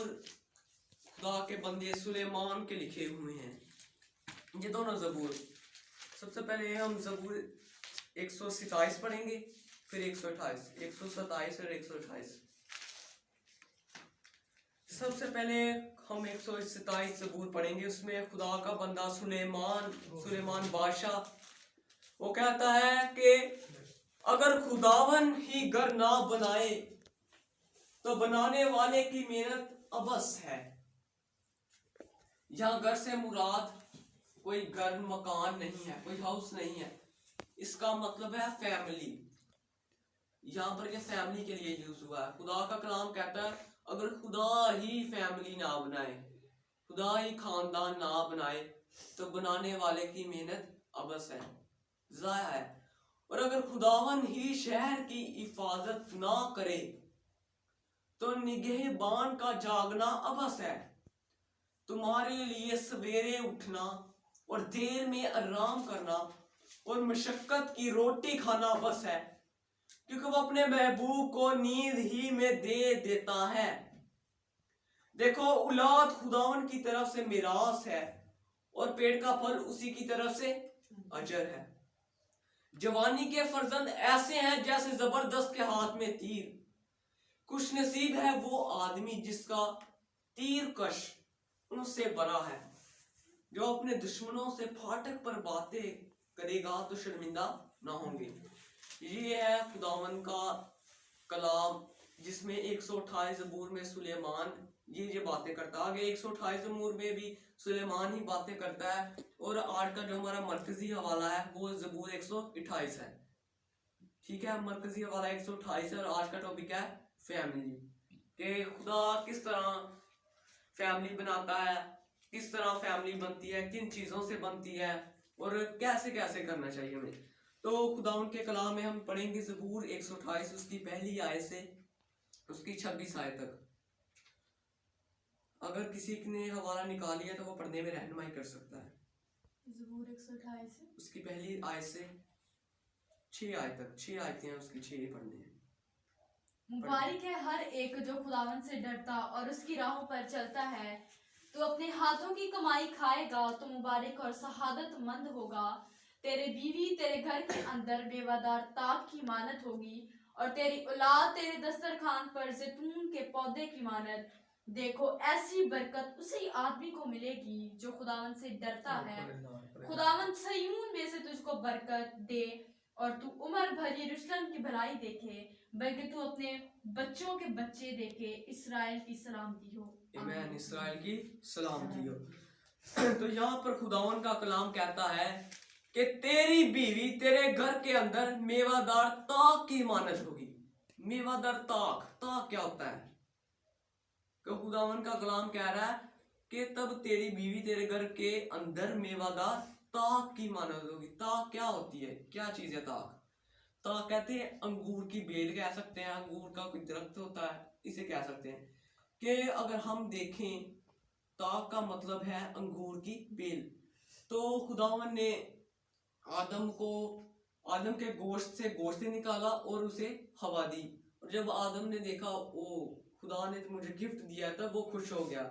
खुदा के बंदे सुलेमान के लिखे हुए हैं। ये दोनों ज़बूर, सबसे पहले हम ज़बूर 127 पढ़ेंगे, फिर 128, 127 और 128। सबसे पहले हम 127 ज़बूर पढ़ेंगे। उसमें खुदा का बंदा सुलेमान बादशाह वो कहता है कि अगर खुदावन ही घर ना बनाए तो बनाने वाले की मेहनत अबस है। यहाँ घर से मुराद कोई घर मकान नहीं है, कोई हाउस नहीं है, इसका मतलब है फैमिली। यहाँ पर ये फैमिली के लिए यूज हुआ है। खुदा का कलाम कहता है अगर खुदा ही फैमिली ना बनाए, खुदा ही खानदान ना बनाए तो बनाने वाले की मेहनत अबस है, ज़ाया है। और अगर खुदावन ही शहर की हिफाजत ना करे तो निगहबान का जागना अबस है। तुम्हारे लिए सवेरे उठना और देर में आराम करना और मशक्कत की रोटी खाना बस है, क्योंकि वो अपने महबूब को नींद ही में दे देता है। देखो, औलाद खुदावन की तरफ से मिरास है और पेट का फल उसी की तरफ से अजर है। जवानी के फर्जंद ऐसे हैं जैसे जबरदस्त के हाथ में तीर। खुश नसीब है वो आदमी जिसका तीर कश उनसे बड़ा है। जो अपने दुश्मनों से फाटक पर बातें करेगा तो शर्मिंदा ना होंगे। ये है खुदावन का कलाम, जिसमें 128 ज़बूर में सुलेमान ये बातें करता है। आगे 128 ज़बूर में भी सुलेमान ही बातें करता है। और आज का जो हमारा मरकजी हवाला है वो ज़बूर 128 है। ठीक है, मरकजी हवाला 128 है। और आज का टॉपिक है फैमिली, कि खुदा किस तरह फैमिली बनाता है, किस तरह फैमिली बनती है, किन चीज़ों से बनती है और कैसे कैसे करना चाहिए हमें। तो खुदा उनके कलाम में हम पढ़ेंगे ज़बूर 128, उसकी पहली आयत से उसकी 26 आयत तक। अगर किसी ने हवाला निकाल लिया तो वो पढ़ने में रहनुमाई कर सकता है। ज़बूर 128 उसकी पहली आयत से 6 आयत तक, 6 आयतें हैं उसकी, 6 पढ़ने हैं। मुबारक है हर एक जो खुदावन से डरता और उसकी राहों पर चलता है। तो अपने हाथों की कमाई खाएगा तो मुबारक और सहादत मंद होगा। तेरे बीवी तेरे घर के अंदर बेवादार ताक की मानत होगी और तेरी औलाद तेरे दस्तरखान पर जैतून के पौधे की मानत। देखो, ऐसी बरकत उसी आदमी को मिलेगी जो खुदावन से डरता है। खुदावन सयून में से तुझको बरकत दे और तू उम्र भर यरूशलेम की भलाई देखे, बल्कि तू अपने बच्चों के बच्चे देखे। इस्राएल की सलामती हो। आमीन। इस्राएल की सलामती हो। तो यहाँ पर खुदावन का कलाम कहता है कि तेरी बीवी तेरे घर के अंदर मेवादार ताक की मानत होगी। मेवादार ताक, ताक क्या होता है? तो खुदावन का कलाम कह रहा है कि तब तेरी बीवी तेरे घर के अंदर मेवादार ताक की मानत होगी। ताक क्या होती है, क्या चीज है ताक? ताक कहते हैं अंगूर की बेल कह सकते हैं, अंगूर का कोई दरख्त होता है, इसे कह सकते हैं। कि अगर हम देखें ताक का मतलब है अंगूर की बेल। तो खुदावन ने आदम के गोश्त से गोश्त निकाला और उसे हवा दी। और जब आदम ने देखा ओ खुदा ने तो मुझे गिफ्ट दिया, तब वो खुश हो गया।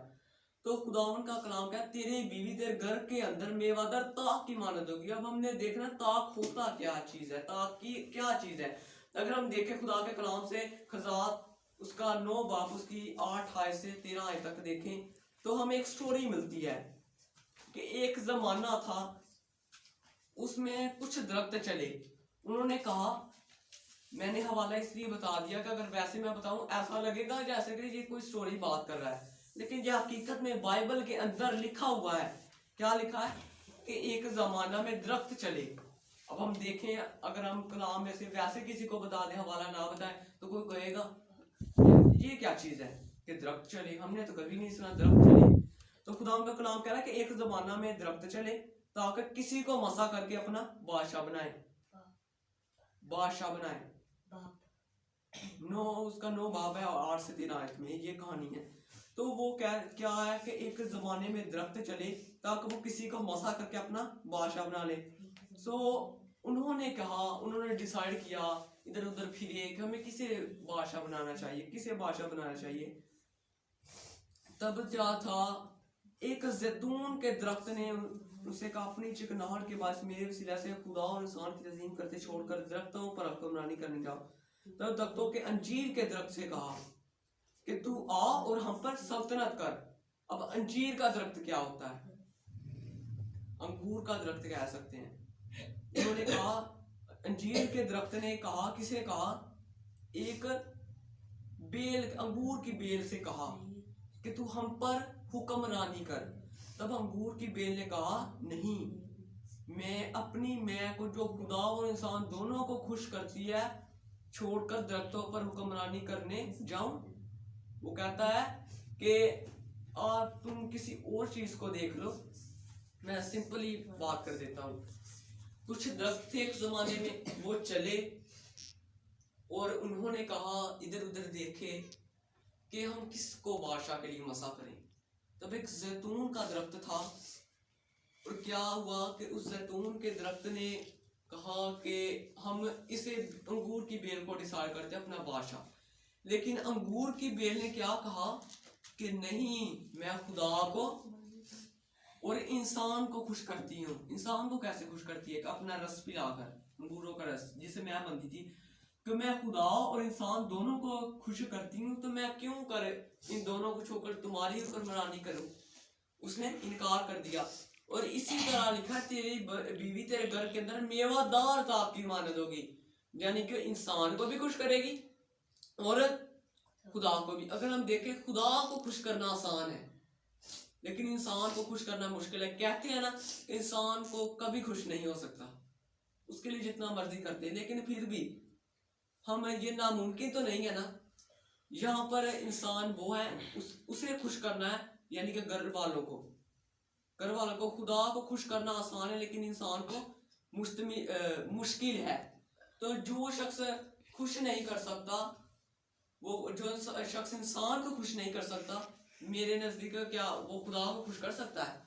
तो खुदावन का कलाम क्या, तेरी बीवी तेरे घर के अंदर मेवादार ताक की मानत होगी। अब हमने देखना ताक होता क्या चीज है, ताक की क्या चीज है। अगर हम देखें खुदा के कलाम से खज़ात उसका 9 बाब उसकी 8 आयत से 13 आयत तक देखें तो हमें एक स्टोरी मिलती है कि एक जमाना था, उसमें कुछ दरख्त चले। उन्होंने कहा, मैंने हवाला इसलिए बता दिया कि अगर वैसे मैं बताऊं ऐसा लगेगा जैसे कि ये कोई स्टोरी बात कर रहा है, लेकिन ये हकीकत में बाइबल के अंदर लिखा हुआ है। क्या लिखा है कि एक जमाना में दरख्त चले। अब हम देखें, अगर हम कलाम में से वैसे किसी को बता दें, हवाला ना बताएं, तो कोई कहेगा ये क्या चीज है कि दरख्त चले, हमने तो कभी नहीं सुना दरख्त चले। तो खुदा का कलाम कह रहा है कि एक जमाना में दरख्त चले ताकि किसी को मसा करके अपना बादशाह बनाए। उसका 9 बाब है और 8 से 13 आयत में ये कहानी है। तो वो क्या है कि एक जमाने में दरख्त चले ताकि वो किसी को मसा करके अपना बादशाह बना ले। सो उन्होंने डिसाइड किया, इधर उधर फिरे कि हमें किसे बादशाह बनाना चाहिए, किसे बादशाह बनाना चाहिए। तब क्या था, एक जैतून के दरख्त ने उनसे कहा, अपनी चिकनाहट के बाद मेरे वसीला से खुदा और इंसान की तज़ीम करते छोड़कर दरख्तों पर हुक्मरानी करने जाओ। तब दरख्तों के अंजीर के दरख्त से कहा कि तू आ और हम पर सल्तनत कर। अब अंजीर का दरख्त क्या होता है? अंगूर का दरख्त कह सकते हैं। उन्होंने कहा, अंजीर के दरख्त ने कहा, किसे कहा? एक बेल, अंगूर की बेल से कहा कि तू हम पर हुक्मरानी कर। तब अंगूर की बेल ने कहा, नहीं, मैं अपनी मैं को जो खुदा और इंसान दोनों को खुश करती है छोड़कर दरख्तों पर हुक्मरानी करने जाऊं? वो कहता है कि तुम किसी और चीज को देख लो। मैं सिंपली बात कर देता हूँ। कुछ दरख्त थे एक जमाने में, वो चले और उन्होंने कहा, इधर उधर देखे कि हम किसको बादशाह के लिए मसा करें। तब एक जैतून का दरख्त था, और क्या हुआ कि उस जैतून के दरख्त ने कहा कि हम इसे अंगूर की बेल को डिसाइड करते हैं अपना बादशाह। लेकिन अंगूर की बेल ने क्या कहा कि नहीं, मैं खुदा को और इंसान को खुश करती हूँ। इंसान को कैसे खुश करती है? कि अपना रस पिलाकर, अंगूरों का रस जिसे मैं बनती थी, कि मैं खुदा और इंसान दोनों को खुश करती हूँ, तो मैं क्यों कर इन दोनों को छोड़कर तुम्हारी हुक्मरानी करूं? उसने इनकार कर दिया। और इसी तरह लिखा, तेरी बीवी तेरे घर के अंदर मेवादार ताक की मानद होगी, यानी कि इंसान को भी खुश करेगी और खुदा को भी। अगर हम देखें, खुदा को खुश करना आसान है लेकिन इंसान को खुश करना मुश्किल है। कहते हैं ना, इंसान को कभी खुश नहीं हो सकता, उसके लिए जितना मर्जी करते हैं, लेकिन फिर भी हम, ये नामुमकिन तो नहीं है ना। यहाँ पर इंसान वो है, उसे खुश करना है, यानी कि घर वालों को खुदा को खुश करना आसान है, लेकिन इंसान को मुश्किल है। तो जो शख्स खुश नहीं कर सकता, वो जो शख्स इंसान को खुश नहीं कर सकता, मेरे नजदीक क्या वो खुदा को खुश कर सकता है?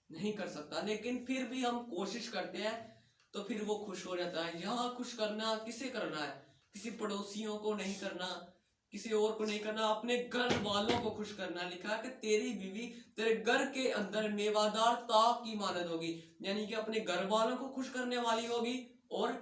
नहीं कर सकता। लेकिन फिर भी हम कोशिश करते हैं तो फिर वो खुश हो जाता है। यहाँ खुश करना किसे करना है? किसी पड़ोसियों को नहीं करना, किसी और को नहीं करना, अपने घर वालों को खुश करना। लिखा है कि तेरी बीवी तेरे घर के अंदर मेवादार ताक की मानद होगी, यानी कि अपने घर वालों को खुश करने वाली होगी और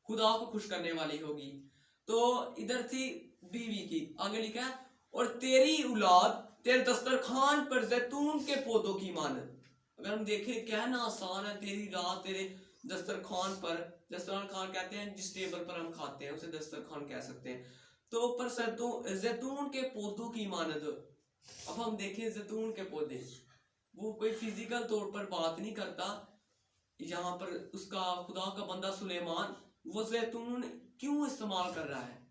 खुदा को खुश करने वाली होगी। तो इधर थी बीवी की। आगे लिखा है, और तेरी औलाद तेरे दस्तरखान पर जैतून के पौधों की मानद। अगर हम देखें, कहना आसान है, तेरी औलाद तेरे दस्तरखान पर, दस्तरखान कहते हैं जिस टेबल पर हम खाते हैं उसे दस्तरखान कह सकते हैं, तो पर जैतून के पौधों की मानद। अब हम देखें, जैतून के पौधे, वो कोई फिजिकल तौर पर बात नहीं करता। यहाँ पर उसका खुदा का बंदा सुलेमान वो जैतून क्यों इस्तेमाल कर रहा है?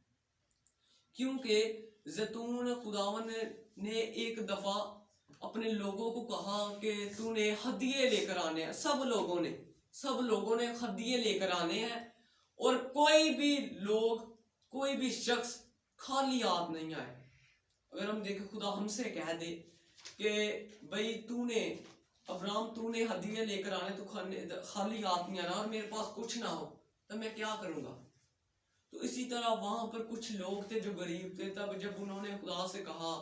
क्योंकि जैतून, खुदावन ने एक दफा अपने लोगों को कहा कि तूने हदिये लेकर आने हैं। सब लोगों ने हदिये लेकर आने हैं, और कोई भी शख्स खाली हाथ नहीं आए। अगर हम देखें, खुदा हमसे कह दे कि भाई तूने हदिये लेकर आने, तो खाली हाथ नहीं आना, और मेरे पास कुछ ना हो, तब मैं क्या करूंगा? तो इसी तरह वहां पर कुछ लोग थे जो गरीब थे। तब जब उन्होंने खुदा से कहा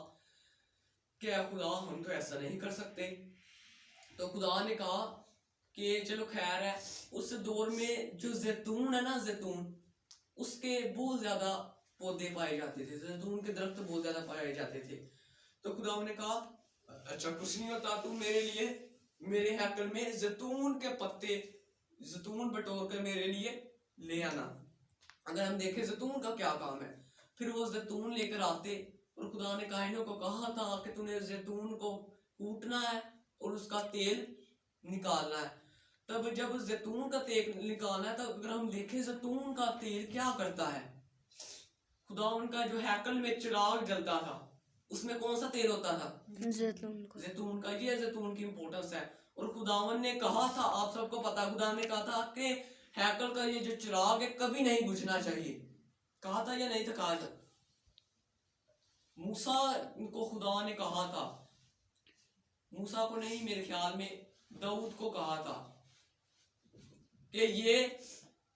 कि खुदा, हम तो ऐसा नहीं कर सकते, तो खुदा ने कहा कि चलो खैर है। उस दौर में जो जैतून है ना, जैतून, उसके बहुत ज्यादा पौधे पाए जाते थे, जैतून के दरख्त बहुत ज्यादा पाए जाते थे। तो खुदा ने कहा, अच्छा कुछ नहीं होता, तू मेरे लिए मेरे हैकल में जैतून के पत्ते, जैतून बटोर कर मेरे लिए ले आना। अगर हम देखें, जैतून का क्या काम है? फिर वो जैतून लेकर आते, और खुदा ने काहिनों को कहा था कि तूने जैतून को कूटना है और उसका तेल निकालना है। तब जब जैतून का तेल निकालना है, तब अगर हम देखें, जैतून का तेल क्या करता है? खुदा उनका जो हैकल में चिराग जलता था, उसमें कौन सा तेल होता था? जैतून का। ये जैतून की इंपॉर्टेंस है। और खुदावन ने कहा था, आप सबको पता, खुदा ने कहा था कि हैकल का ये जो चिराग है कभी नहीं बुझना चाहिए। कहा था या नहीं था? कहा था। मूसा को खुदा ने कहा था, मूसा को नहीं, मेरे ख्याल में दाऊद को कहा था कि ये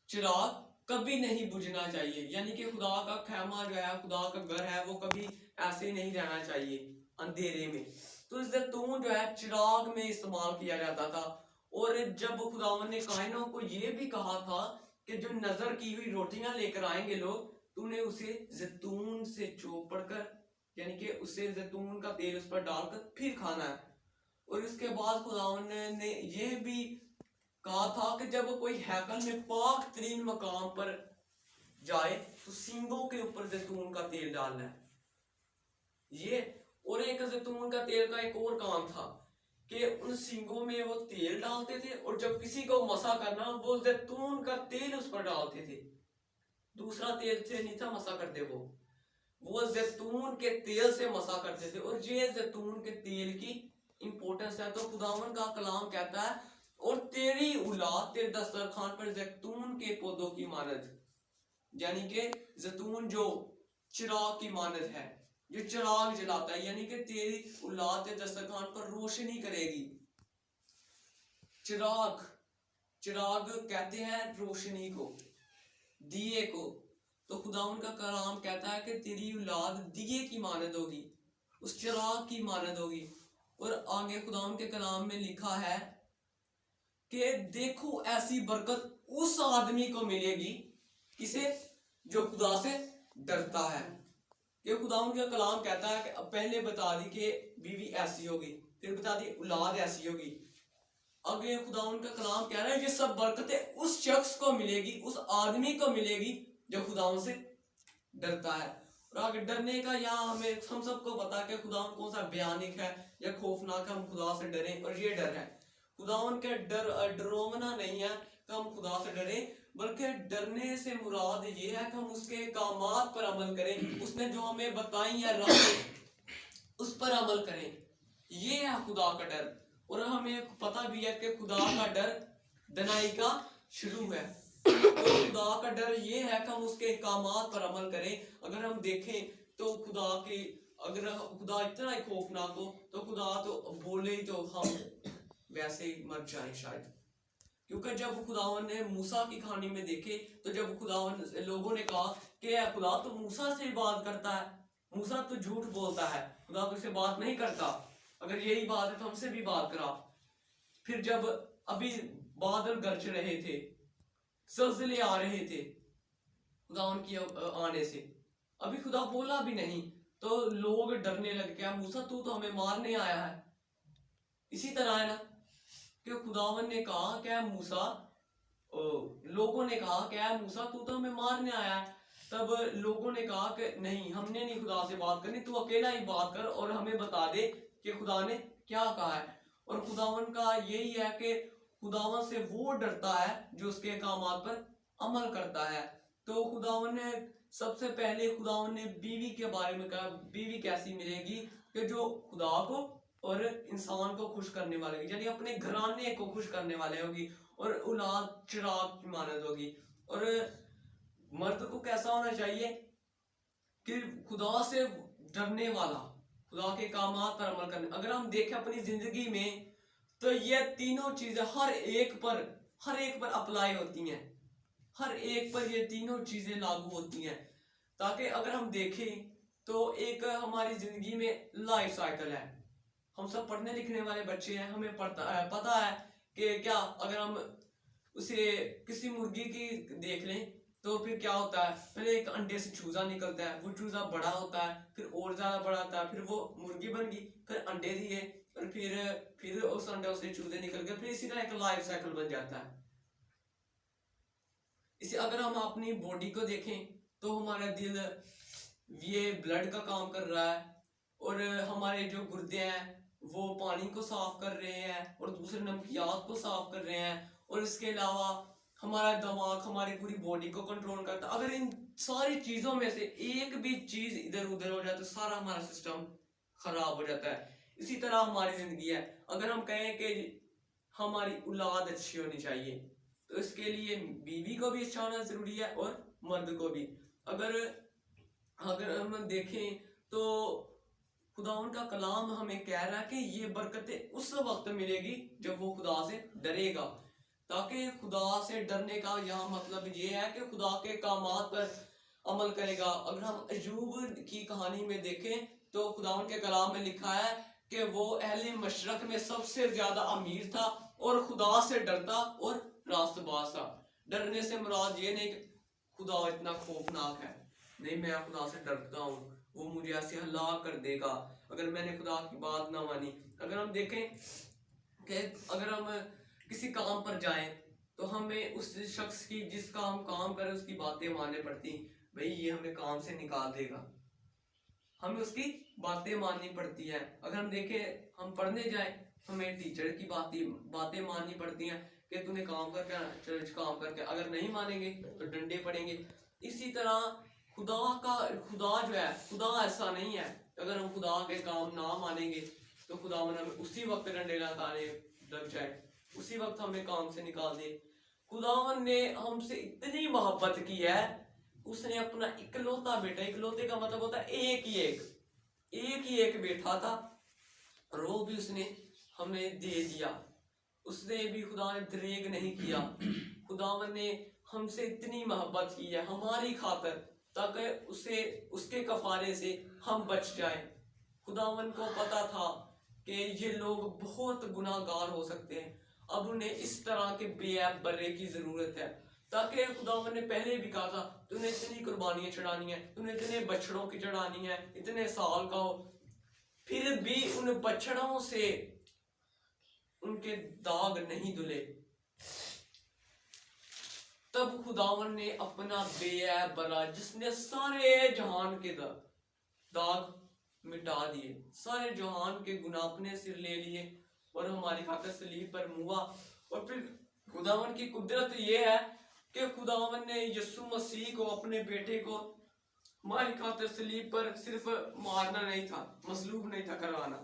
चिराग कभी नहीं बुझना चाहिए। यानी कि खुदा का खैमा जो है, खुदा का घर है, वो कभी ऐसे नहीं रहना चाहिए अंधेरे में। तो जैतून जो है चिराग में इस्तेमाल किया जाता था। और जब खुदावन ने कायनों को ये भी कहा था कि जो नजर की हुई रोटियां लेकर आएंगे लोग, तूने उसे जैतून से चौपड़ कर, यानी कि उसे जैतून का तेल उस पर डालकर फिर खाना है। और इसके बाद खुदावन ने यह भी कहा था कि जब कोई हैकल में पाक तरीन मकाम पर जाए तो सींगों के ऊपर जैतून का तेल डालना है। ये और एक जैतून का तेल का एक और काम था कि उन सींगों में वो तेल डालते थे, और जब किसी को मसा करना वो जैतून का तेल उस पर डालते थे। दूसरा तेल से नहीं था मसा करते, वो जैतून के तेल से मसा करते थे। और ये जैतून के तेल की इंपॉर्टेंस है। तो खुदावन का कलाम कहता है, और तेरी औलाद तेरे दस्तरखान पर जैतून के पौधों की मानद, यानी कि जैतून जो चिराग की मानद है, जो चिराग जलाता है, यानी कि तेरी औलाद तेरे दस्तरखान पर रोशनी करेगी। चिराग, चिराग कहते हैं रोशनी को, दिए को। तो खुदावन का कलाम कहता है कि तेरी औलाद दिए की मानद होगी, उस चिराग की मानद होगी। और आगे खुदावन के कलाम में लिखा है कि देखो ऐसी बरकत उस आदमी को मिलेगी, किसे, जो खुदा से डरता है। कि खुदावन का कलाम कहता है कि अब पहले बता दी कि बीवी ऐसी होगी, फिर बता दी औलाद ऐसी होगी। आगे खुदावन का कलाम कह रहा है ये सब बरकतें उस शख्स को मिलेगी, उस आदमी को मिलेगी जो खुदावन से डरता है। और आगे डरने का यहाँ हमें हम सबको पता है कि खुदावन कौन सा भयानक है या खौफनाक है, हम खुदा से डरें। और ये डर है खुदावन के डरोवना नहीं है कि हम खुदा से डरें, बल्कि डरने से मुराद ये है कि हम उसके कामात पर अमल करें, उसने जो हमें बताई है राह उस पर अमल करें। ये है खुदा का डर। और हमें पता भी है कि खुदा का डर दनाई का शुरू है। तो खुदा का डर ये है कि हम उसके कामात पर अमल करें। अगर हम देखें तो खुदा के, अगर खुदा इतना ही खौफनाक हो तो खुदा तो बोले तो हम वैसे ही मर जाए शायद। क्योंकि जब खुदावन ने मूसा की कहानी में देखे, तो जब खुदावन लोगों ने कहा कि खुदा तो मूसा से बात करता है, मूसा तो झूठ बोलता है, खुदा तो इससे बात नहीं करता, अगर यही बात है तो हमसे भी बात करा। फिर जब अभी बादल गरज रहे थे, ज़लज़ले आ रहे थे खुदावन की आने से, अभी खुदा बोला भी नहीं, तो लोग डरने लग गया, मूसा तू तो हमें मारने आया है। इसी तरह है ना कि खुदावन ने कहा क्या मूसा, लोगों ने कहा क्या मूसा तू तो हमें मारने आया है। तब लोगों ने कहा कि नहीं, हमने नहीं खुदा से बात करनी, तू अकेला ही बात कर और हमें बता दे कि खुदा ने क्या कहा है। और खुदावन का यही है कि खुदावन से वो डरता है जो उसके कामात पर अमल करता है। तो खुदावन ने सबसे पहले खुदावन ने बीवी के बारे में कहा, बीवी कैसी मिलेगी कि जो खुदा को और इंसान को खुश करने वाले होगी, यानी अपने घराने को खुश करने वाले होगी। और औलाद चिराग की मानद होगी। और मर्द को कैसा होना चाहिए कि खुदा से डरने वाला, खुदा के कामात पर अमल करने। अगर हम देखें अपनी जिंदगी में तो ये तीनों चीजें हर एक पर अप्लाई होती हैं, हर एक पर ये तीनों चीजें लागू होती हैं। ताकि अगर हम देखें तो एक हमारी जिंदगी में लाइफ साइकिल है। हम सब पढ़ने लिखने वाले बच्चे हैं, हमें पता है कि क्या अगर हम उसे किसी मुर्गी की देख लें तो फिर क्या होता है, पहले एक अंडे से चूजा निकलता है, वो चूजा बड़ा होता है, फिर और ज्यादा बड़ा होता है, फिर वो मुर्गी बन गई, फिर अंडे दिए, और फिर उस अंडे से चूजे निकल गए, फिर इसी तरह एक लाइफ साइकिल बन जाता है। इसे अगर हम अपनी बॉडी को देखें तो हमारा दिल ये ब्लड का काम कर रहा है, और हमारे जो गुर्दे हैं वो पानी को साफ कर रहे हैं और दूसरे नमकियात को साफ कर रहे हैं। और इसके अलावा हमारा दिमाग हमारी पूरी बॉडी को कंट्रोल करता है। अगर इन सारी चीजों में से एक भी चीज इधर उधर हो जाए तो सारा हमारा सिस्टम खराब हो जाता है। इसी तरह हमारी जिंदगी है। अगर हम कहें कि हमारी औलाद अच्छी होनी चाहिए तो इसके लिए बीवी को भी अच्छा होना जरूरी है और मर्द को भी। अगर हम देखें तो खुदावन का कलाम हमें कह रहा है कि ये बरकतें उस वक्त मिलेगी जब वो खुदा से डरेगा। ताकि खुदा से डरने का यहाँ मतलब ये है कि खुदा के कामात पर عمل کرے گا. اگر ہم ایوب کی کہانی میں دیکھیں تو خداوند کے کلام میں لکھا ہے کہ وہ اہل مشرق میں سب سے زیادہ امیر تھا اور خدا سے ڈرتا اور راست باز تھا. ڈرنے سے مراد یہ نہیں کہ خدا اتنا خوفناک ہے, نہیں, میں خدا سے ڈرتا ہوں, وہ مجھے ایسے ہلاک کر دے گا اگر میں نے خدا کی بات نہ مانی. اگر ہم دیکھیں کہ اگر ہم کسی کام پر جائیں تو ہمیں اس شخص کی جس کا ہم کام کریں اس کی باتیں ماننے پڑتی, بھئی یہ ہمیں کام سے نکال دے گا, ہمیں اس کی باتیں ماننی پڑتی ہیں. اگر ہم دیکھیں ہم پڑھنے جائیں ہمیں ٹیچر کی باتیں ماننی پڑتی ہیں کہ تو نے کام کر کے چرچ کام کر کے, اگر نہیں مانیں گے تو ڈنڈے پڑیں گے. اسی طرح خدا جو ہے, خدا ایسا نہیں ہے اگر ہم خدا کے کام نہ مانیں گے تو خدا ہمیں اسی وقت ڈنڈے لگانے لگ جائے, اسی وقت ہمیں کام سے نکال دے. خداوند نے ہم سے اتنی محبت کی ہے, اس نے اپنا اکلوتا بیٹا, اکلوتے کا مطلب ہوتا ہے ایک ہی ایک بیٹا تھا, اور وہ بھی اس نے ہمیں دے دیا. اس نے بھی خدا نے دریغ نہیں کیا. خداوند نے ہم سے اتنی محبت کی ہے ہماری خاطر تاکہ اس کے کفارے سے ہم بچ جائیں. خداوند کو پتا تھا کہ یہ لوگ بہت گناہ گار ہو سکتے ہیں, اب انہیں اس طرح کے بے عیب برے کی ضرورت ہے, تاکہ خداوند نے پہلے بھی کہا تھا تو نے اتنی قربانیاں چڑھانی ہیں, تو نے اتنے بچڑوں کی چڑھانی ہے, اتنے سال کا ہو, پھر بھی ان بچڑوں سے ان کے داغ نہیں دھلے. تب خداوند نے اپنا بے عیب برا, جس نے سارے جہان کے داغ مٹا دیے, سارے جہان کے گناہ اپنے سر لے لیے اور ہماری خاطر صلیب پر ہوا. اور پھر خداوند کی قدرت یہ ہے کہ خداوند نے یسوع مسیح کو, اپنے بیٹے کو ہماری خاطر صلیب پر صرف مارنا نہیں تھا, مصلوب نہیں تھا کروانا,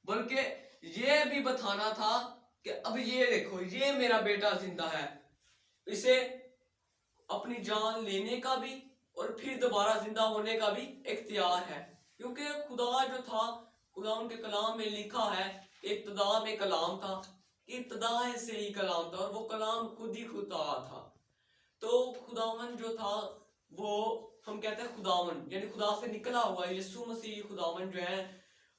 بلکہ یہ بھی بتانا تھا کہ اب یہ دیکھو یہ میرا بیٹا زندہ ہے, اسے اپنی جان لینے کا بھی اور پھر دوبارہ زندہ ہونے کا بھی اختیار ہے. کیونکہ خدا جو تھا, خدا ان کے کلام میں لکھا ہے ابتدا میں کلام تھا, ابتدا سے ہی کلام تھا, اور وہ کلام خود ہی خدا تھا. تو خداوند جو تھا وہ ہم کہتے ہیں خداوند یعنی خدا سے نکلا ہوا ہے. یسوع مسیح خداوند جو ہے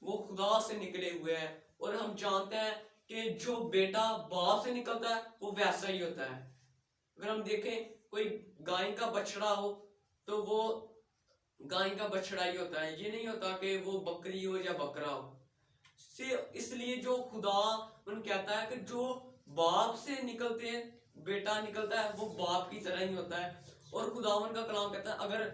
وہ خدا سے نکلے ہوئے ہیں, اور ہم جانتے ہیں کہ جو بیٹا باپ سے نکلتا ہے وہ ویسا ہی ہوتا ہے. اگر ہم دیکھیں کوئی گائے کا بچڑا ہو تو وہ گائے کا بچڑا ہی ہوتا ہے, یہ نہیں ہوتا کہ وہ بکری ہو یا بکرا ہو. اس لیے جو خدا ان کہتا ہے کہ جو باپ سے نکلتے ہیں بیٹا نکلتا ہے وہ باپ کی طرح ہی ہوتا ہے. اور خداوند کا کلام کہتا ہے اگر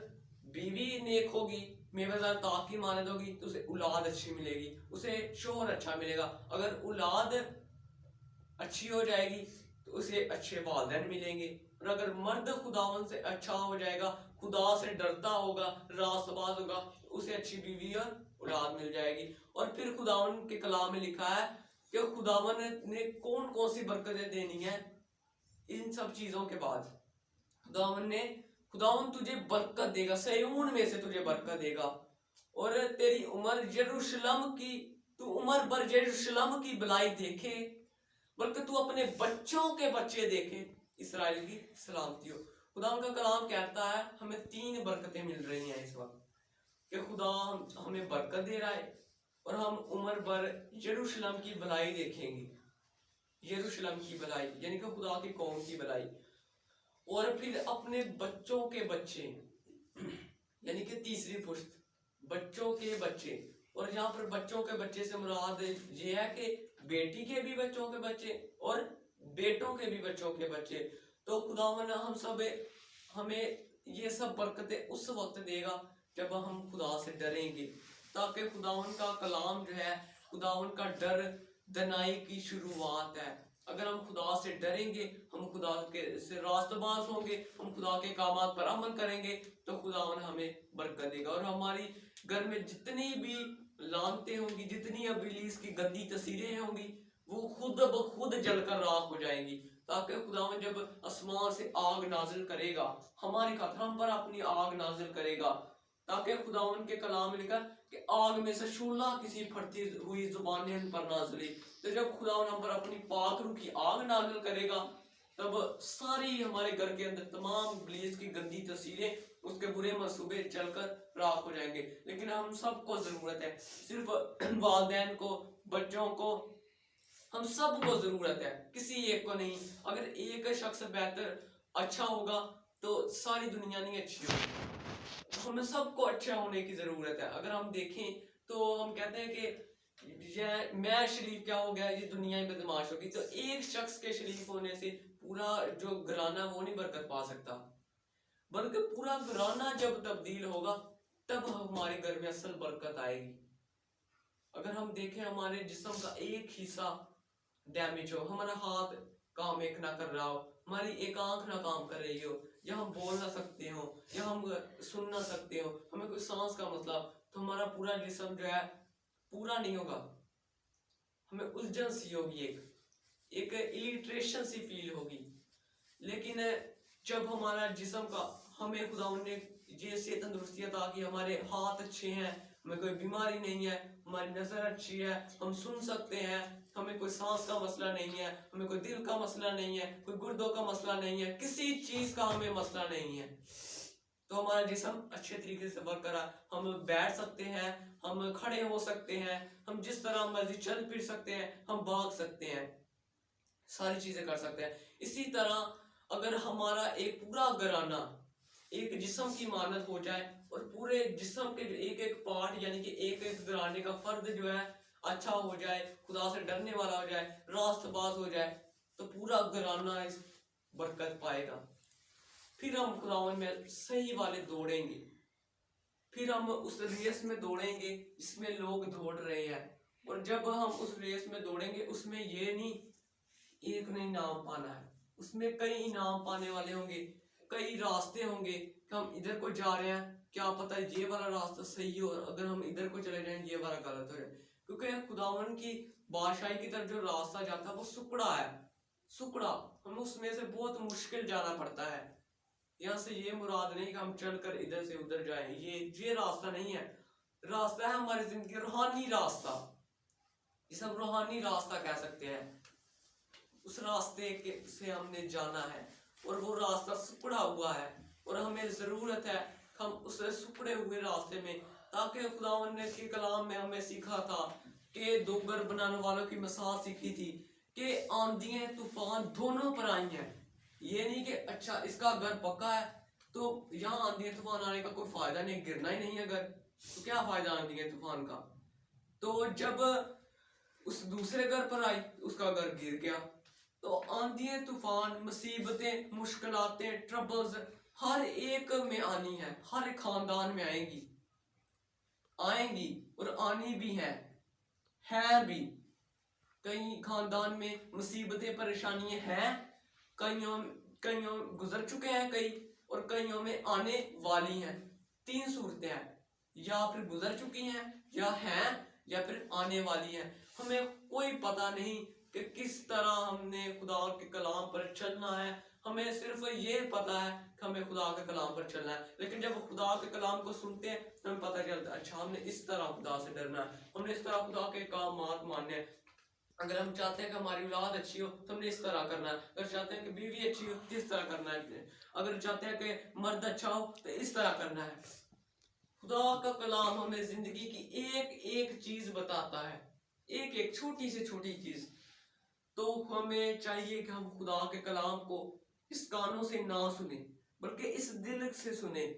بیوی نیک ہوگی, میوہ طاق کی مانند ہوگی, تو اسے اولاد اچھی ملے گی, اسے شوہر اچھا ملے گا. اگر اولاد اچھی ہو جائے گی تو اسے اچھے والدین ملیں گے. اور اگر مرد خداوند سے اچھا ہو جائے گا, خدا سے ڈرتا ہوگا, راست باز ہوگا, اسے اچھی بیوی اور اولاد مل جائے گی. اور پھر خداوند کے کلام میں لکھا ہے کہ خداوند نے کون کون سی برکتیں دینی ہیں ان سب چیزوں کے بعد. خداوند تجھے برکت دے گا, سیون میں سے تجھے برکت دے گا, اور تیری عمر یروشلم کی, تو عمر بھر یروشلم کی بلائی دیکھے, بلکہ تو اپنے بچوں کے بچے دیکھے, اسرائیل کی سلامتی ہو. خداوند کا کلام کہتا ہے ہمیں 3 برکتیں مل رہی ہیں اس وقت, کہ خدا ہمیں برکت دے رہا ہے اور ہم عمر بھر یروشلم کی بلائی دیکھیں گے. یروشلم کی بلائی یعنی کہ خدا کی قوم کی بلائی, اور پھر اپنے بچوں کے بچے یعنی کہ تیسری پشت, بچوں کے بچے. اور یہاں پر بچوں کے بچے سے مراد یہ ہے کہ بیٹی کے بھی بچوں کے بچے اور بیٹوں کے بھی بچوں کے بچے. تو خداوند ہم سب ہمیں یہ سب برکتیں اس وقت دے گا جب ہم خدا سے ڈریں گے, تاکہ خداوند کا کلام جو ہے, خداوند کا ڈر دنائی کی شروعات ہے. اگر ہم خدا سے ڈریں گے, ہم خدا کے سے راست باز ہوں گے, ہم خدا کے کامات پر عمل کریں گے, تو خداوند ہمیں برکت دے گا. اور ہماری گھر میں جتنی بھی لعنتیں ہوں گی, جتنی ابلیس کی گندی تصویریں ہوں گی, وہ خود بخود جل کر راکھ ہو جائیں گی. تاکہ خداوند جب آسمان سے آگ نازل کرے گا ہماری خاطر, ہم پر اپنی آگ نازل کرے گا, تاکہ خداوند کے کلام میں لکھا کہ آگ میں سے شعلہ کسی پھٹتی ہوئی زبانیں ان پر نازلی. تو جب خداوند ہم پر اپنی پاک روح کی آگ نازل کرے گا, تب ساری ہمارے گھر کے اندر تمام ابلیس کی گندی تصویریں اس کے برے منصوبے چل کر راکھ ہو جائیں گے. لیکن ہم سب کو ضرورت ہے, صرف والدین کو, بچوں کو, ہم سب کو ضرورت ہے, کسی ایک کو نہیں. اگر ایک شخص بہتر اچھا ہوگا تو ساری دنیا نہیں اچھی ہوگی. ہمیں سب کو اچھا ہونے کی ضرورت ہے. اگر ہم دیکھیں تو ہم کہتے ہیں کہ میں شریف کیا ہو گیا, یہ دنیا میں بدماش ہوگی. تو ایک شخص کے شریف ہونے سے پورا جو گھرانہ وہ نہیں برکت پا سکتا, بلکہ پورا گھرانہ جب تبدیل ہوگا تب ہمارے گھر میں اصل برکت آئے گی. اگر ہم دیکھیں ہمارے جسم کا ایک حصہ ڈیمیج ہو, ہمارا ہاتھ کام ایک نہ کر رہا ہو, ہماری ایک آنکھ نہ کام کر رہی ہو, یا ہم بول نہ سکتے ہو, یا ہم سن نہ سکتے ہو, ہمیں کوئی سانس کا مسئلہ, تو ہمارا پورا جسم جو ہے پورا نہیں ہوگا, ہمیں الجھن سی ہوگی, ایک الیٹریشن سی فیل ہوگی. لیکن جب ہمارا جسم کا ہمیں خداوند نے یہ سے تندرستی عطا کی, ہمارے ہاتھ اچھے ہیں, ہمیں کوئی بیماری نہیں ہے, ہماری نظر اچھی ہے, ہم سن سکتے ہیں, ہمیں کوئی سانس کا مسئلہ نہیں ہے, ہمیں کوئی دل کا مسئلہ نہیں ہے, کوئی گردوں کا مسئلہ نہیں ہے, کسی چیز کا ہمیں مسئلہ نہیں ہے, تو ہمارا جسم اچھے طریقے سے ورک کرا, ہم بیٹھ سکتے ہیں, ہم کھڑے ہو سکتے ہیں, ہم جس طرح مرضی چل پھر سکتے ہیں, ہم بھاگ سکتے ہیں, ساری چیزیں کر سکتے ہیں. اسی طرح اگر ہمارا ایک پورا گھرانہ ایک جسم کی مانند ہو جائے, اور پورے جسم کے جو ایک ایک پارٹ یعنی کہ ایک ایک گھرانے کا فرد جو ہے اچھا ہو جائے, خدا سے ڈرنے والا ہو جائے, راست باز ہو جائے, تو پورا گھرانہ اس برکت پائے گا. پھر ہم خداوند میں صحیح والے دوڑیں گے, پھر ہم اس ریس میں دوڑیں گے جس میں لوگ دوڑ رہے ہیں. اور جب ہم اس ریس میں دوڑیں گے, اس میں یہ نہیں ایک نے انعام پانا ہے, اس میں کئی انعام پانے والے ہوں گے, کئی راستے ہوں گے کہ ہم ادھر کو جا رہے ہیں, کیا پتہ یہ والا راستہ صحیح ہو, اور اگر ہم ادھر کو چلے جائیں یہ والا غلط ہو جائے. کیونکہ خداوند کی بادشاہی کی طرف جو راستہ جاتا ہے وہ سکڑا ہے, سکڑا, ہمیں اس میں سے بہت مشکل جانا پڑتا ہے. یہاں سے یہ مراد نہیں کہ ہم چل کر ادھر سے ادھر جائیں, یہ راستہ نہیں ہے. راستہ ہے ہماری زندگی روحانی راستہ, جسے ہم روحانی راستہ کہہ سکتے ہیں. اس راستے سے ہم نے جانا ہے, اور وہ راستہ سکڑا ہوا ہے, اور ہمیں ضرورت ہے ہم اس سکڑے ہوئے راستے میں, تاکہ خداوند نے کے کلام میں ہمیں سیکھا تھا کہ دو گھر بنانے والوں کی مثال سیکھی تھی کہ آندھیاں طوفان دونوں پر آئی ہیں. یہ نہیں کہ اچھا اس کا گھر پکا ہے تو یہاں آندھیاں طوفان آنے کا کوئی فائدہ نہیں, گرنا ہی نہیں ہے گھر, تو کیا فائدہ آندھیاں طوفان کا. تو جب اس دوسرے گھر پر آئی اس کا گھر گر گیا. تو آندھیاں طوفان, مصیبتیں, مشکلاتیں, ٹربلز ہر ایک میں آنی ہے, ہر ایک خاندان میں آئیں گی اور آنی بھی ہے بھی. کئی خاندان میں مصیبتیں پریشانیاں ہیں, کئیوں گزر چکے ہیں کئی, اور کئیوں میں آنے والی ہیں. 3 صورتیں ہیں, یا پھر گزر چکی ہیں, یا ہیں, یا پھر آنے والی ہیں. ہمیں کوئی پتہ نہیں کہ کس طرح ہم نے خدا کے کلام پر چلنا ہے, ہمیں صرف یہ پتا ہے کہ ہمیں خدا کے کلام پر چلنا ہے. لیکن جب خدا کے کلام کو سنتے ہیں ہمیں پتہ چلتا ہے اچھا ہم نے اس طرح خدا سے ڈرنا ہے, ہم نے اس طرح خدا کے احکامات ماننے ہیں. اگر ہم چاہتے ہیں کہ ہماری اولاد اچھی ہو تو ہم نے اس طرح کرنا ہے, اگر چاہتے ہیں کہ بیوی اچھی ہو تو اس طرح کرنا ہے, اگر چاہتے ہیں کہ مرد اچھا ہو تو اس طرح کرنا ہے. خدا کا کلام ہمیں زندگی کی ایک ایک چیز بتاتا ہے, ایک ایک چھوٹی سے چھوٹی چیز. تو ہمیں چاہیے کہ ہم خدا کے کلام کو اس کانوں سے نہ سنیں بلکہ اس دل سے سنیں,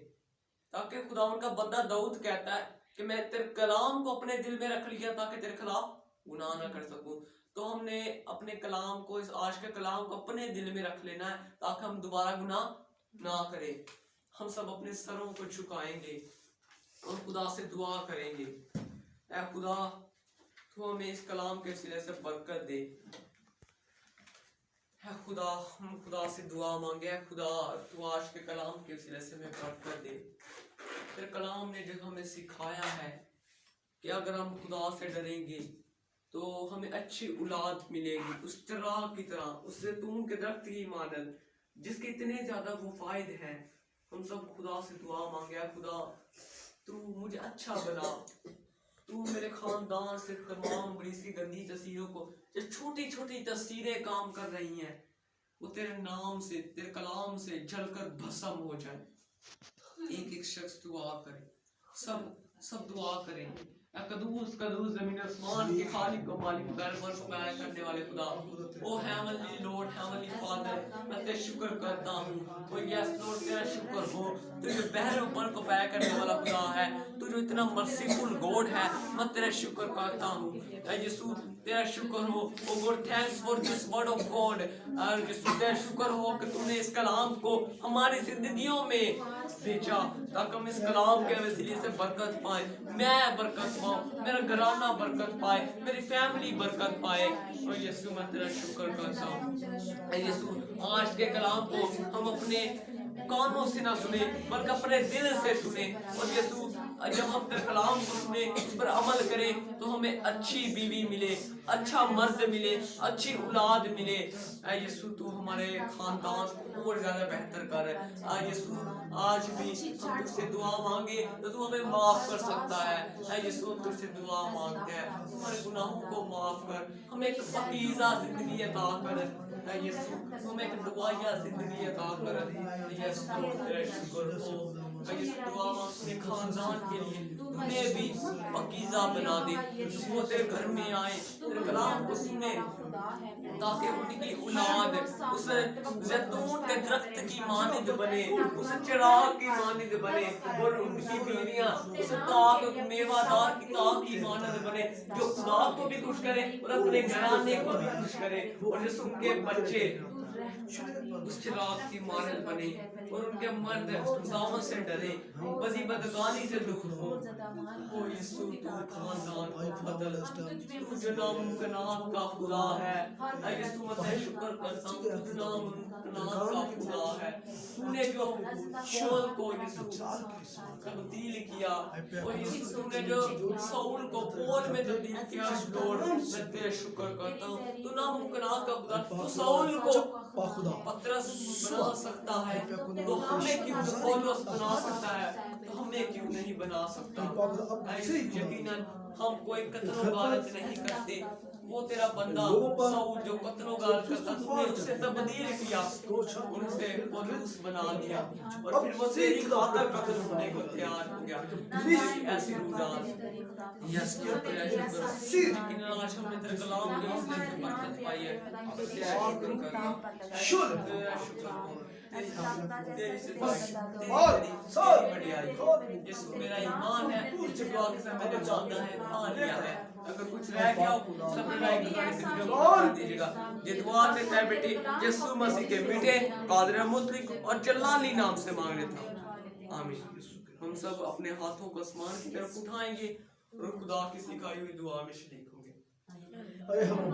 تاکہ خدا ان کا بندہ داؤد کہتا ہے کہ میں تیرے کلام کو اپنے دل میں رکھ لیا تاکہ تیرے خلاف گناہ نہ کر سکوں. تو ہم نے اپنے کلام کو, اس آج کے کلام کو اپنے دل میں رکھ لینا ہے تاکہ ہم دوبارہ گناہ نہ کریں. ہم سب اپنے سروں کو جھکائیں گے اور خدا سے دعا کریں گے, اے خدا تو ہمیں اس کلام کے وسیلے سے برکت دے. اے خدا, ہم خدا سے دعا مانگے, اے خدا تو آج کے کلام کے وسیلے سے ہمیں برکت دے. پھر کلام نے جو ہمیں سکھایا ہے کہ اگر ہم خدا سے ڈریں گے تو ہمیں اچھی اولاد ملے گی, اس چراغ کی طرح, اس زیتون کے درخت کی مانند جس کے اتنے زیادہ وہ فائد ہیں. ہم سب خدا سے دعا مانگے, اے خدا تو مجھے اچھا بنا, تو میرے خاندان سے تمام بڑی سی گندی تصویروں کو, جو چھوٹی چھوٹی تصویریں کام کر رہی ہیں, وہ تیرے نام سے, تیرے کلام سے جل کر بھسم ہو جائے. एक एक शख्स दुआ करे, सब दुआ करें। कदूस कदूस ज़मीन आसमान के खालिक को मालिक दरबार को पैदा करने वाले खुदा, ओ हेवनली लॉर्ड हेवनली फादर, मैं तेरा शुक्र करता हूँ। ओ यस लॉर्ड तेरा शुक्र हो, तू जो बहरों पर को पैदा करने वाला खुदा है, तू जो इतना मर्सीफुल गॉड है, मैं तेरा शुक्र करता हूँ। यीशु तेरा शुक्र हो, oh God thanks for this word of God. Yeshu तेरा शुक्र हो कि तूने इस कलाम को हमारी जिंदगियों में भेजा ताकि हम इस कलाम के वसीले से बरकत पाए, मैं बरकत पाऊं, मेरा घराना बरकत पाए, मेरी फैमिली बरकत पाए। और यीशु मैं तेरा शुक्र करता हूँ। यीशु आज के कलाम को हम अपने कानों से ना सुने बल्कि अपने दिल से सुने। और यीशु जब हम तेरे कलाम को सुने, उस पर अमल करें, तो हमें अच्छी बीवी मिले, अच्छा मर्द मिले, अच्छी औलाद मिले। यीशु तू हमारे खानदान को और ज्यादा बेहतर कर। यीशु आज भी हम तुझसे दुआ मांगे तो तू हमें माफ कर सकता है। यीशु हम तुझसे दुआ मांगते हैं, हमारे गुनाहों को माफ कर, हमें एक पकीज़ा जिंदगी अता कर। यीशु हमें एक दुआया जिंदगी अता कर। यीशु तेरा शुक्र हो। यीशु दुआ मांगते हैं खानदान के लिए, उन्हें भी पकीज़ा बना दे, वो तेरे घर में आए, तेरे कलाम को सुने, ताकि उनकी औलाद उस जैतून के दरख्त की मानिंद बने, उस चिराग की मानिंद बने, और उनकी बीवियां उस ताक मेवादार की ताक की मानिंद बने, जो खुदा को भी खुश करे और अपने घराने को भी खुश करे। और जिस उनके बच्चे उस चिराग की मानिंद बने और उनके मर्द दामन से डरे, बदी बदकानी से दूर हो। ओ यीशु तू खानदान को बदल, तू जो नामुमकिनात का खुदा है। यीशु मैं तेरा शुक्र करता हूँ, तू जो नामुमकिनात का खुदा है। तूने जो शाऊल को यीशु तब्दील किया, और यीशु तूने जो शाऊल को पौल में तब्दील किया, लॉर्ड मैं तेरा शुक्र करता हूँ। तू नामुमकिनात का खुदा, तू शाऊल को पतरस बना सकता है, तो हमें क्यों पौलुस बना सकता है, तो हमें क्यों नहीं बना सकता। यकीनन हम कोई कत्ल गारत नहीं करते, वो तेरा बंदा शाऊल जो कत्ल गारत करता, तूने उससे तब्दील किया, उनसे पौलुस बना दिया, और फिर वो तेरी खातिर कत्ल होने को तैयार हो गया। ऐसी रुदान यस लॉर्ड तेरा शुक्र। यकीनन आज हमने तेरे कलाम के वसीले से बरकत पाई है, तो तेरा शुक्र करना, शुक्र तेरा शुक्र हो। तेरी सिफारिश तेरी बढ़ियाई। यीशु मेरा ईमान है, इस दुआ के साथ मैंने मांगा है, पा लिया है। अगर कुछ रह गया हो सब राय कर दीजिएगा। ये दुआ देता है बेटे यीशु मसीह के मीठे कादिर मुतलक और जलाली नाम से मांग लेता हूँ, आमीन। हम सब अपने हाथों को आसमान की तरफ उठाएंगे और खुदा की सिखाई हुई दुआ में शरीक होंगे। अरे हमारे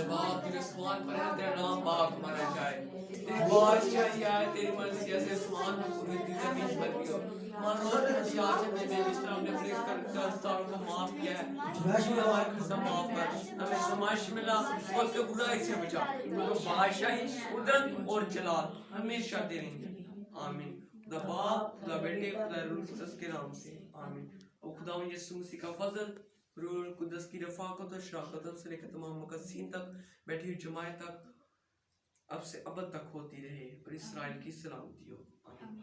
बाप तेरे आसमान पर है, तेरा नाम पाक माना जाए, तेरी बादशाही आए, तेरी मर्जी जैसे आसमान में पूरी जमीन पर भी हो। मान लो कि आज हमने जिस तरह हमने अपने कर्जदारों को माफ किया है, तू हमारे कर्ज माफ कर, हमें समाज में ला और के बुराई से बचा, तो बादशाही कुदरत और जलाल हमेशा दे रहेंगे, आमीन। खुदा बाप, खुदा बेटे, खुदा रूह कुद्दस के नाम से, आमीन। और खुदा यीशु मसीह का फजल, रूह कुद्दस की रफ़ाक़त और शराक़त से लेकर तमाम मुक़द्दसीन तक, बैठी हुई जमात तक, अब से अबद तक होती रहे, और इस्राएल की सलामती हो, आमीन।